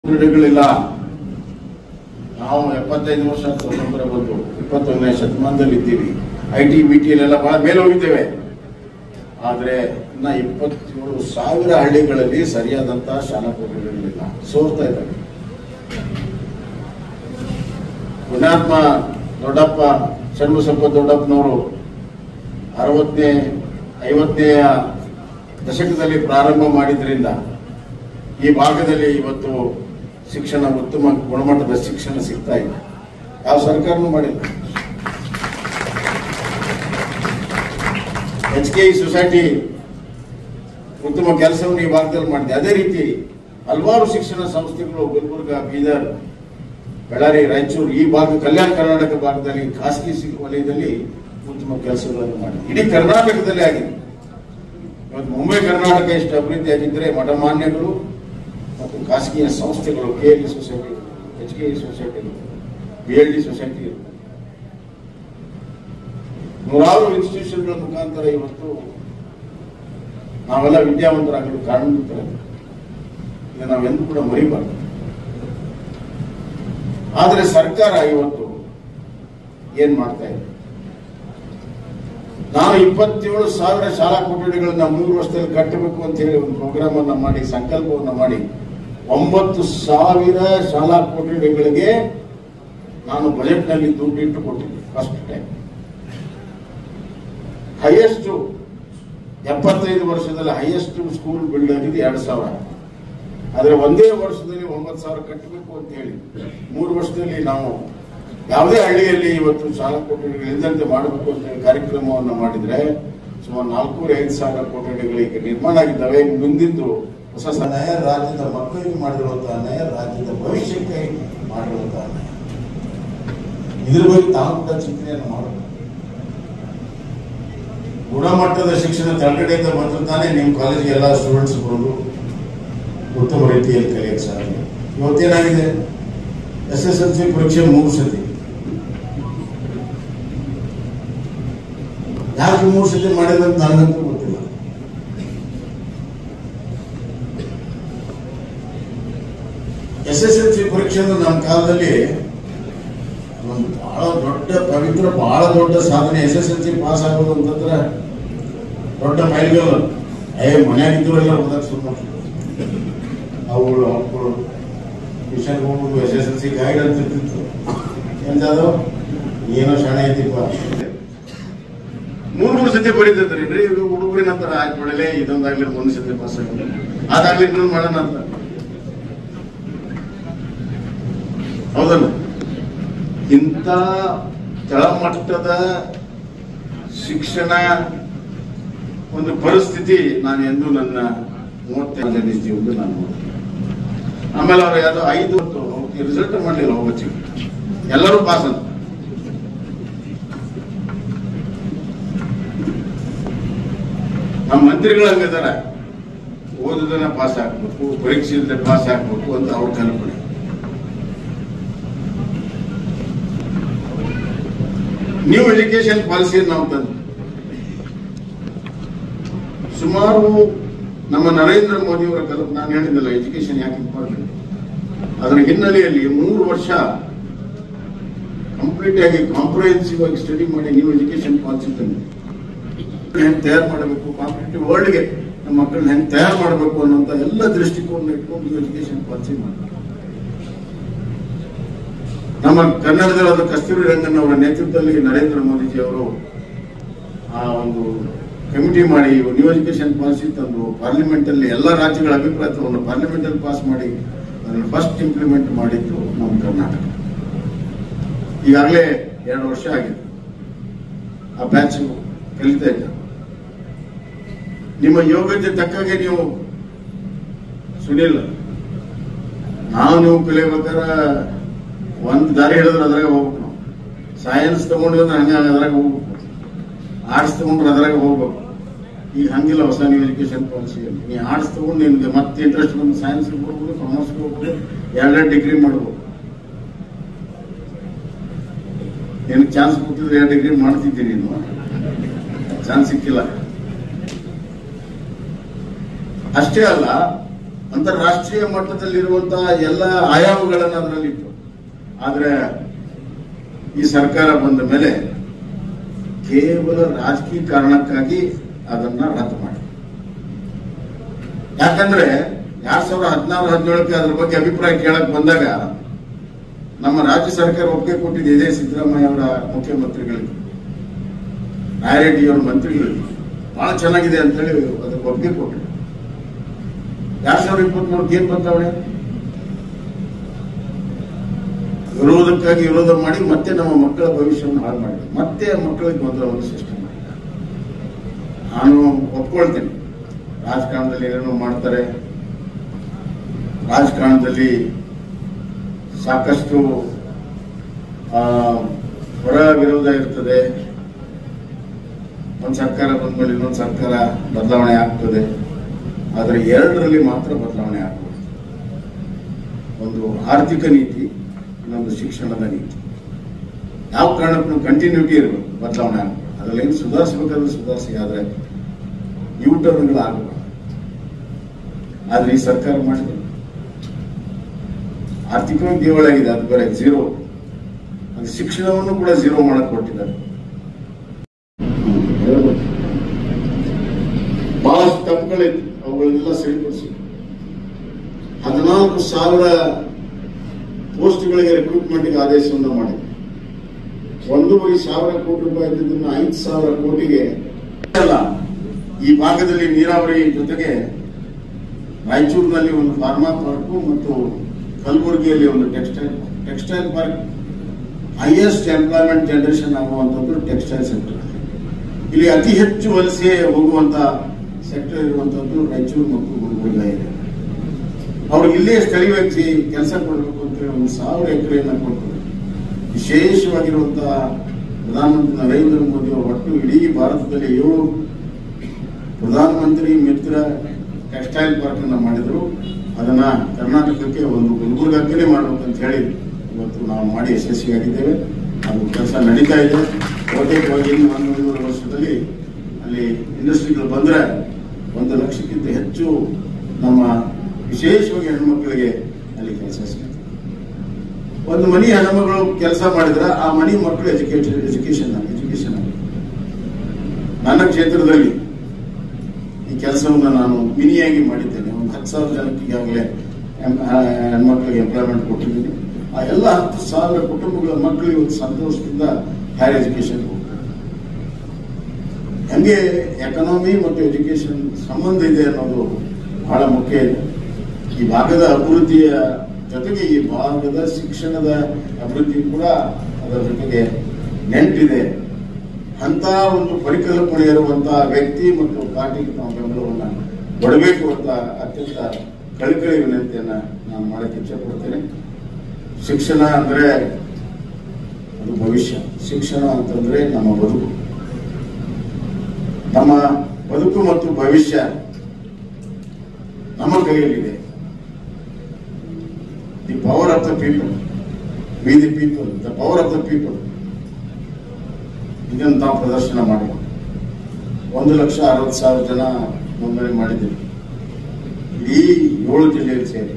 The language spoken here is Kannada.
ಕ್ರೀಡೆಗಳಿಲ್ಲ. ನಾವು 75 ವರ್ಷ ಸ್ವಾತಂತ್ರ್ಯ ಬಂದು 21ನೇ ಶತಮಾನದಲ್ಲಿ ಇದ್ದೀವಿ. IT BT ಎಲ್ಲ ಬಹಳ ಮೇಲೆ ಹೋಗಿದ್ದೇವೆ. ಆದರೆ ಇನ್ನ 27,000 ಹಳ್ಳಿಗಳಲ್ಲಿ ಸರಿಯಾದಂತಹ ಶಾಲಾ ಕೊಠಡಿಗಳಿಲ್ಲ, ಸೋರ್ತಾ ಇದ್ದಾವೆ. ಪುಣ್ಯಾತ್ಮ ದೊಡ್ಡಪ್ಪ ಚನ್ನಬಸಪ್ಪ ದೊಡ್ಡಪ್ಪನವರು 60ನೇ 50ನೇ ದಶಕದಲ್ಲಿ ಪ್ರಾರಂಭ ಮಾಡಿದ್ರಿಂದ ಈ ಭಾಗದಲ್ಲಿ ಇವತ್ತು ಶಿಕ್ಷಣ, ಉತ್ತಮ ಗುಣಮಟ್ಟದ ಶಿಕ್ಷಣ ಸಿಗ್ತಾ ಇದೆ. ಯಾವ ಸರ್ಕಾರನೂ ಮಾಡಿಲ್ಲ. HKE ಸೊಸೈಟಿ ಉತ್ತಮ ಕೆಲಸವನ್ನು ಈ ಭಾಗದಲ್ಲಿ ಮಾಡಿದೆ. ಅದೇ ರೀತಿ ಹಲವಾರು ಶಿಕ್ಷಣ ಸಂಸ್ಥೆಗಳು ಗುಲ್ಬರ್ಗ, ಬೀದರ್, ಬಳ್ಳಾರಿ, ರಾಯಚೂರು ಈ ಭಾಗ, ಕಲ್ಯಾಣ ಕರ್ನಾಟಕ ಭಾಗದಲ್ಲಿ ಖಾಸಗಿ ವಲಯದಲ್ಲಿ ಉತ್ತಮ ಕೆಲಸಗಳನ್ನು ಮಾಡಿದೆ. ಇಡೀ ಕರ್ನಾಟಕದಲ್ಲೇ ಆಗಿದೆ. ಇವತ್ತು ಮುಂಬೈ ಕರ್ನಾಟಕ ಎಷ್ಟು ಅಭಿವೃದ್ಧಿ ಆಗಿದ್ದರೆ ಮಠಮಾನ್ಯಗಳು ಮತ್ತು ಖಾಸಗಿ ಸಂಸ್ಥೆಗಳು, KLE society, HKE society, BLD society, ನೂರಾರು ಇನ್ಸ್ಟಿಟ್ಯೂಷನ್ಗಳ ಮುಖಾಂತರ ಇವತ್ತು ನಾವೆಲ್ಲ ವಿದ್ಯಾವಂತರಾಗಲು ಕಾರಣೀಭೂತರಾಗಿದ್ದೀವಿ. ಇದು ನಾವೆಂದೂ ಕೂಡ ಮರಿಬಾರದು. ಆದರೆ ಸರ್ಕಾರ ಇವತ್ತು ಏನ್ ಮಾಡ್ತಾ ಇದೆ? ನಾನು 27,000 ಶಾಲಾ ಕೊಠಡಿಗಳನ್ನ 3 ವರ್ಷದಲ್ಲಿ ಕಟ್ಟಬೇಕು ಅಂತ ಹೇಳಿ ಒಂದು ಪ್ರೋಗ್ರಾಮ್ ಅನ್ನ ಮಾಡಿ, ಸಂಕಲ್ಪವನ್ನ ಮಾಡಿ 9,000 ಶಾಲಾ ಕೊಠಡಿಗಳಿಗೆ ನಾನು ಬಜೆಟ್ ನಲ್ಲಿ ದುಡ್ಡು ಇಟ್ಟು ಕೊಟ್ಟಿದ್ದೆ. ಫಸ್ಟ್ ಟೈಮ್ ಹೈಯೆಸ್ಟ್ 75 ವರ್ಷದಲ್ಲಿ ಹೈಯೆಸ್ಟ್ ಸ್ಕೂಲ್ ಬಿಲ್ಡ್ ಆಗಿದೆ 2,000. ಆದ್ರೆ ಒಂದೇ ವರ್ಷದಲ್ಲಿ 9,000 ಕಟ್ಟಬೇಕು ಅಂತ ಹೇಳಿ 3 ವರ್ಷದಲ್ಲಿ ನಾವು ಯಾವುದೇ ಹಳ್ಳಿಯಲ್ಲಿ ಇವತ್ತು ಶಾಲಾ ಕೊಠಡಿಗಳು ಇಲ್ಲದಂತೆ ಮಾಡಬೇಕು ಅಂತ ಹೇಳಿ ಕಾರ್ಯಕ್ರಮವನ್ನು ಮಾಡಿದ್ರೆ ಸುಮಾರು 4,000-5,000 ಕೊಠಡಿಗಳಿಗೆ ನಿರ್ಮಾಣ ಆಗಿದ್ದಾವೆ. ಮುಂದಿಂದು ಹೊಸ ನ್ಯಾಯ, ರಾಜ್ಯದ ಮಕ್ಕಳಿಗೆ ಮಾಡಿರುವಂತಹ ನ್ಯಾಯ, ರಾಜ್ಯದ ಭವಿಷ್ಯಕ್ಕೆ ಮಾಡಿರುವಂತಹ ನ್ಯಾಯ. ಇದ್ರ ಬಗ್ಗೆ ತಾವು ಕೂಡ ಚಿಂತನೆಯನ್ನು ಮಾಡಬೇಕು. ಗುಣಮಟ್ಟದ ಶಿಕ್ಷಣ ತಳಗಡೆಯಿಂದ ಬಂದ್ರೆ ತಾನೇ ನಿಮ್ಮ ಕಾಲೇಜಿಗೆ ಎಲ್ಲ ಸ್ಟೂಡೆಂಟ್ಸ್ ಬರೋದು, ಉತ್ತಮ ರೀತಿಯಲ್ಲಿ ಕಲಿಯಕ್ಕೆ ಸಾಧ್ಯ. ಇವತ್ತೇನಾಗಿದೆ, SSLC ಪರೀಕ್ಷೆ 3 ಸತಿ. ಯಾಕೆ 3 ಸತಿ ಮಾಡಿದಂತ ನನಗಂತೂ ಗೊತ್ತಿಲ್ಲ. SSLC ಪರೀಕ್ಷೆ ನಮ್ಮ ಕಾಲದಲ್ಲಿ ಒಂದು ಬಹಳ ದೊಡ್ಡ ಪವಿತ್ರ, ಬಹಳ ದೊಡ್ಡ ಸಾಧನೆ. SSLC ಪಾಸ್ ಆಗೋದು ಅಂತಂದ್ರೆ ದೊಡ್ಡ ಮೈಲ್ಗಲ್ಲು. ಮನೆಯಾಗಿದ್ದು ಎಲ್ಲ ಓದಕ್ಕೆ ಶುರು ಮಾಡ್ತಾರೆ. ಅವಳು ಮಕ್ಕಳು ಟ್ಯೂಷನ್ಗೆ ಹೋಗ್ಬಿಟ್ಟು SSLC ಗೈಡ್ ಅಂತ ಇರ್ತಿತ್ತು. ಎಂತಾದ್ರು ಏನೋ ಶಾಣೆ ಐತಿಪ್ಪ, 3 ಸತಿ ಬರೀತಿದ್ರಿ. ಹುಡುಗರಿನ ಹತ್ರ ಆಗ್ಬಿಡಲೇ, ಇದೊಂದಾಗ್ಲಿ 1 ಸತಿ ಪಾಸ್ ಆಗಿದೆ, ಅದಾಗ್ಲಿ ಇನ್ನೊಂದು ಮಾಡೋಣ ಅಂತ. ಹೌದಲ್ಲ? ಇಂಥ ತಳಮಟ್ಟದ ಶಿಕ್ಷಣ ಒಂದು ಪರಿಸ್ಥಿತಿ ನಾನು ಎಂದು ನನ್ನ 35ನೇ ಜೀವನದಲ್ಲಿ ನಾನು ನೋಡಿದೆ. ಆಮೇಲೆ ಅವ್ರು ಯಾವ್ದೋ 5 ಹೊತ್ತು ರಿಸಲ್ಟ್ ಮಾಡಲಿಲ್ಲ, ಹೋಗಚ್ಚಿ ಎಲ್ಲರೂ ಪಾಸ್ ಅಂತ. ನಮ್ಮ ಮಂತ್ರಿಗಳು ಹಂಗಿದ್ದಾರೆ, ಓದೋದನ್ನ ಪಾಸ್ ಹಾಕ್ಬೇಕು, ಪರೀಕ್ಷೆ ಇಲ್ಲದೆ ಪಾಸ್ ಹಾಕ್ಬೇಕು ಅಂತ ಅವ್ರ ಕಲ್ಪನೆ. ನ್ಯೂ ಎಜುಕೇಶನ್ ಪಾಲಿಸಿಯನ್ನು ನಾವು ತಂದು ಸುಮಾರು ನಮ್ಮ ನರೇಂದ್ರ ಮೋದಿ ಅವರ ಕಲ್ಪನೆ. ನಾನು ಹೇಳಿದ್ದಲ್ಲ ಎಜುಕೇಶನ್ ಯಾಕೆ ಇಂಪಾರ್ಟೆಂಟ್, ಅದರ ಹಿನ್ನೆಲೆಯಲ್ಲಿ 3 ವರ್ಷ ಕಂಪ್ಲೀಟ್ ಆಗಿ ಕಾಂಪ್ರಿಹೆನ್ಸಿವ್ ಆಗಿ ಸ್ಟಡಿ ಮಾಡಿ ನ್ಯೂ ಎಜುಕೇಶನ್ ಪಾಲಿಸಿ ತಂದೆ. ಹೆಂಗೆ ತಯಾರು ಮಾಡಬೇಕು, ಕಾಂಪಿಟೇಟಿವ್ ವರ್ಲ್ಡ್ಗೆ ನಮ್ಮ ಮಕ್ಕಳನ್ನ ಹೆಂಗೆ ತಯಾರು ಮಾಡಬೇಕು ಅನ್ನೋಂಥ ಎಲ್ಲ ದೃಷ್ಟಿಕೋನ ಇಟ್ಕೊಂಡು ನ್ಯೂ ಎಜುಕೇಶನ್ ಪಾಲಿಸಿ ಮಾಡಿ ನಮ್ಮ ಕನ್ನಡದ ಕಸ್ತೂರಿ ರಂಗನ್ ಅವರ ನೇತೃತ್ವದಲ್ಲಿ ನರೇಂದ್ರ ಮೋದಿಜಿ ಅವರು ಆ ಒಂದು ಕಮಿಟಿ ಮಾಡಿ ನ್ಯೂ ಎಜುಕೇಶನ್ ಪಾಲಿಸಿ ತಂದು ಪಾರ್ಲಿಮೆಂಟ್ ಅಲ್ಲಿ ಎಲ್ಲ ರಾಜ್ಯಗಳ ಅಭಿಪ್ರಾಯವನ್ನು ಪಾರ್ಲಿಮೆಂಟ್ ಅಲ್ಲಿ ಪಾಸ್ ಮಾಡಿ ಅದನ್ನು ಫಸ್ಟ್ ಇಂಪ್ಲಿಮೆಂಟ್ ಮಾಡಿದ್ದು ನಮ್ಮ ಕರ್ನಾಟಕ. ಈಗಾಗಲೇ 2 ವರ್ಷ ಆಗಿದೆ. ಆ ಬ್ಯಾಚ್ ಕಲಿತಾ ಇದ್ದಾರೆ. ನಿಮ್ಮ ಯೋಗ್ಯತೆ ತಕ್ಕಾಗೆ ನೀವು ಸುನಿಲ್ಲ, ನಾವು ಕಲಿಬೇಕಾದ್ರೆ ಒಂದು ದಾರಿ ಹಿಡಿದ್ರೆ ಅದ್ರಾಗ ಹೋಗ್ಬೇಕು. ನಾವು ಸೈನ್ಸ್ ತಗೊಂಡ್ರೆ ಹಂಗೆ ಅದ್ರಾಗ ಹೋಗ್ಬೇಕು, ಆರ್ಟ್ಸ್ ತಗೊಂಡ್ರೆ ಅದ್ರಾಗ ಹೋಗ್ಬೇಕು. ಈಗ ಹಂಗಿಲ್ಲ ಹೊಸ ನ್ಯೂ ಎಜುಕೇಶನ್ ಪಾಲಿಸಿಯಲ್ಲಿ. ನೀ ಆರ್ಟ್ಸ್ ತಗೊಂಡು ನಿನ್ಗೆ ಮತ್ತೆ ಇಂಟ್ರೆಸ್ಟ್ ಬಂದು ಸೈನ್ಸ್ಗೆ ಹೋಗ್ಬೋದು, ಕಾಮರ್ಸ್ಗೆ ಹೋಗ್ಬೋದು, 2 ಡಿಗ್ರಿ ಮಾಡ್ಬೋದು. ನಿನಗೆ ಚಾನ್ಸ್ ಕೊಟ್ಟಿದ್ರೆ 2 ಡಿಗ್ರಿ ಮಾಡ್ತಿದ್ದೀನಿ, ನೀನು ಚಾನ್ಸ್ ಸಿಕ್ಕಿಲ್ಲ. ಅಷ್ಟೇ ಅಲ್ಲ, ಅಂತಾರಾಷ್ಟ್ರೀಯ ಮಟ್ಟದಲ್ಲಿರುವಂತಹ ಎಲ್ಲ ಆಯಾಮಗಳನ್ನು ಅದರಲ್ಲಿತ್ತು. ಆದ್ರೆ ಈ ಸರ್ಕಾರ ಬಂದ ಮೇಲೆ ಕೇವಲ ರಾಜಕೀಯ ಕಾರಣಕ್ಕಾಗಿ ಅದನ್ನ ರದ್ದು ಮಾಡಿ. ಯಾಕಂದ್ರೆ 2016-17ಕ್ಕೆ ಅದ್ರ ಬಗ್ಗೆ ಅಭಿಪ್ರಾಯ ಕೇಳಕ್ ಬಂದಾಗ ನಮ್ಮ ರಾಜ್ಯ ಸರ್ಕಾರ ಒಪ್ಪಿಗೆ ಕೊಟ್ಟಿದೆ. ಇದೇ ಸಿದ್ದರಾಮಯ್ಯ ಅವರ ಮುಖ್ಯಮಂತ್ರಿಗಳಿಗೆ, ನಾಯರೆಡ್ಡಿ ಅವರ ಮಂತ್ರಿಗಳಿಗೆ ಬಹಳ ಚೆನ್ನಾಗಿದೆ ಅಂತ ಹೇಳಿ ಅದಕ್ಕೆ ಒಪ್ಪಿಗೆ ಕೊಟ್ಟರು. 2023 ಏನ್ ಬದಲಾವಣೆ? ವಿರೋಧಕ್ಕಾಗಿ ವಿರೋಧ ಮಾಡಿ ಮತ್ತೆ ನಮ್ಮ ಮಕ್ಕಳ ಭವಿಷ್ಯವನ್ನು ಹಾಳು ಮಾಡಿ ಮತ್ತೆ ಮಕ್ಕಳಿಗೆ ಬದಲಾವಣೆ ಸೃಷ್ಟಿ ಮಾಡಿ. ನಾನು ಒಪ್ಕೊಳ್ತೇನೆ, ರಾಜಕಾರಣದಲ್ಲಿ ಏನೇನೋ ಮಾಡ್ತಾರೆ, ರಾಜಕಾರಣದಲ್ಲಿ ಸಾಕಷ್ಟು ಹೊರ ವಿರೋಧ ಇರ್ತದೆ. ಒಂದು ಸರ್ಕಾರ ಬಂದ್ಮೇಲೆ ಇನ್ನೊಂದು ಸರ್ಕಾರ ಬದಲಾವಣೆ ಆಗ್ತದೆ. ಆದರೆ ಎರಡರಲ್ಲಿ ಮಾತ್ರ ಬದಲಾವಣೆ ಆಗ್ತದೆ. ಒಂದು ಆರ್ಥಿಕ ನೀತಿ, ಇನ್ನೊಂದು ಶಿಕ್ಷಣದ ನೀತಿ. ಯಾವ ಕಾರಣಕ್ಕೂ ಕಂಟಿನ್ಯೂಟಿ ಇರಬೇಕು, ಬದಲಾವಣೆ ಆಗಬೇಕು. ಅದರಲ್ಲಿ ಏನು ಸುಧಾರಿಸಬೇಕಾದ್ರೆ ಸುಧಾರಿಸಿ, ಆದರೆ ಯೂಟರ್ನ್ಗಳು ಆಗಬೇಕು. ಆದ್ರೆ ಈ ಸರ್ಕಾರ ಮಾಡಿದೆ, ಆರ್ಥಿಕವಾಗಿ ದೇವಳಾಗಿದೆ, ಅದು ಬೇರೆ ಝೀರೋ. ಅದು ಶಿಕ್ಷಣವನ್ನು ಕೂಡ ಝೀರೋ ಮಾಡಕ್ ಕೊಟ್ಟಿದ್ದಾರೆ. ಬಹಳಷ್ಟು ತಪ್ಪುಗಳಿತ್ತು, ಅವುಗಳನ್ನೆಲ್ಲ ಸರಿಪಡಿಸಿ 14,000 ಪೋಸ್ಟ್ಗಳಿಗೆ ರಿಕ್ರೂಟ್ಮೆಂಟ್ಗೆ ಆದೇಶವನ್ನು ಮಾಡಿದೆ. 1,500 ಕೋಟಿ ರೂಪಾಯಿ ಇದ್ದದನ್ನ 5,000 ಕೋಟಿಗೆ ಅಲ್ಲ. ಈ ಭಾಗದಲ್ಲಿ ನೀರಾವರಿ ಜೊತೆಗೆ ರಾಯಚೂರಿನಲ್ಲಿ ಒಂದು ಫಾರ್ಮಾ ಪಾರ್ಕ್ ಮತ್ತು ಕಲಬುರಗಿಯಲ್ಲಿ ಒಂದು textile park. Highest employment generation ಆಗುವಂತದ್ದು ಟೆಕ್ಸ್ಟೈಲ್ ಸೆಕ್ಟರ್. ಇಲ್ಲಿ ಅತಿ ಹೆಚ್ಚು ವಲಸೆ ಹೋಗುವಂತ ಸೆಕ್ಟರ್ ಇರುವಂತದ್ದು ರಾಯಚೂರು ಮತ್ತು ಗುಲ್ಬರ್ಗ ಇದೆ. ಅವ್ರಿಗೆ ಇಲ್ಲೇ ಸ್ಥಳೀಯವಾಗಿ ಕೆಲಸ ಕೊಡಬೇಕು ಅಂತ ಹೇಳಿ 1,000 ಎಕರೆಯನ್ನ ಕೊಡ್ತಾರೆ. ವಿಶೇಷವಾಗಿರುವಂತಹ ಪ್ರಧಾನಮಂತ್ರಿ ನರೇಂದ್ರ ಮೋದಿ ಅವರು ಒಟ್ಟು ಇಡೀ ಭಾರತದಲ್ಲಿ 7 ಪ್ರಧಾನಮಂತ್ರಿ ಮಿತ್ರ ಟೆಕ್ಸ್ಟೈಲ್ ಪಾರ್ಕ್ ಅನ್ನ ಮಾಡಿದ್ರು. ಅದನ್ನ ಕರ್ನಾಟಕಕ್ಕೆ ಒಂದು ಗುಲ್ಬರ್ಗಕ್ಕೆ ಮಾಡಬೇಕಂತ ಹೇಳಿ ಇವತ್ತು ನಾವು ಮಾಡಿ ಯಶಸ್ವಿಯಾಗಿದ್ದೇವೆ. ಅದು ಕೆಲಸ ನಡೀತಾ ಇದೆ. ಬಹುತೇಕವಾಗಿ 100 ವರ್ಷದಲ್ಲಿ ಅಲ್ಲಿ ಇಂಡಸ್ಟ್ರಿಗಳು ಬಂದ್ರೆ 1 ಲಕ್ಷಕ್ಕಿಂತ ಹೆಚ್ಚು ನಮ್ಮ ವಿಶೇಷವಾಗಿ ಹೆಣ್ಮಕ್ಳಿಗೆ ಅಲ್ಲಿ ಕೆಲಸ ಸಿಗುತ್ತೆ. ಒಂದು ಮನಿ ಹೆಣ್ಮಗಳು ಕೆಲಸ ಮಾಡಿದ್ರೆ ಆ ಮನಿ ಮಕ್ಕಳು ಎಜುಕೇಶನ್ ಆಗಿದೆ. ನನ್ನ ಕ್ಷೇತ್ರದಲ್ಲಿ ಈ ಕೆಲಸವನ್ನು ನಾನು ಮಿನಿಯಾಗಿ ಮಾಡಿದ್ದೇನೆ. ಒಂದು 10,000 ಜನಕ್ಕೆ ಈಗಾಗಲೇ ಹೆಣ್ಮಕ್ಳಿಗೆ ಎಂಪ್ಲಾಯ್ಮೆಂಟ್ ಕೊಟ್ಟಿದ್ದೀನಿ. ಆ ಎಲ್ಲ 10,000 ಕುಟುಂಬಗಳ ಮಕ್ಕಳು ಇವತ್ತು ಸಂತೋಷದಿಂದ ಹೈಯರ್ ಎಜುಕೇಶನ್ ಹೋಗ್ತಾರೆ. ಹಂಗೆ ಎಕನಾಮಿ ಮತ್ತು ಎಜುಕೇಶನ್ ಸಂಬಂಧ ಇದೆ ಅನ್ನೋದು ಬಹಳ ಮುಖ್ಯ ಇದೆ. ಈ ಭಾಗದ ಅಭಿವೃದ್ಧಿಯ ಜೊತೆಗೆ ಈ ಭಾಗದ ಶಿಕ್ಷಣದ ಅಭಿವೃದ್ಧಿ ಕೂಡ ಅದರ ಜೊತೆಗೆ ನೆಂಟಿದೆ. ಅಂತ ಒಂದು ಪರಿಕಲ್ಪನೆ ಇರುವಂತಹ ವ್ಯಕ್ತಿ ಮತ್ತು ಪಾರ್ಟಿಗೆ ನಾವು ಬೆಂಬಲವನ್ನು ಕೊಡಬೇಕು ಅಂತ ಅತ್ಯಂತ ಕಳಕಳಿ ವಿನಂತಿಯನ್ನ ನಾನು ಮಾಡಕ್ಕೆ ಇಚ್ಛೆ ಪಡ್ತೇನೆ. ಶಿಕ್ಷಣ ಅಂದ್ರೆ ಅದು ಭವಿಷ್ಯ. ಶಿಕ್ಷಣ ಅಂತಂದ್ರೆ ನಮ್ಮ ಬದುಕು. ನಮ್ಮ ಬದುಕು ಮತ್ತು ಭವಿಷ್ಯ ನಮ್ಮ ಕೈಯಲ್ಲಿದೆ. The power of the people, V the people, the power of the people. ಇದನ್ನು ನಾವು ಪ್ರದರ್ಶನ ಮಾಡಬೇಕು. 1,60,000 ಜನ ನೋಂದಣಿ ಮಾಡಿದ್ದೀವಿ. ಇಡೀ 7 ಜಿಲ್ಲೆಯಲ್ಲಿ ಸೇರಿ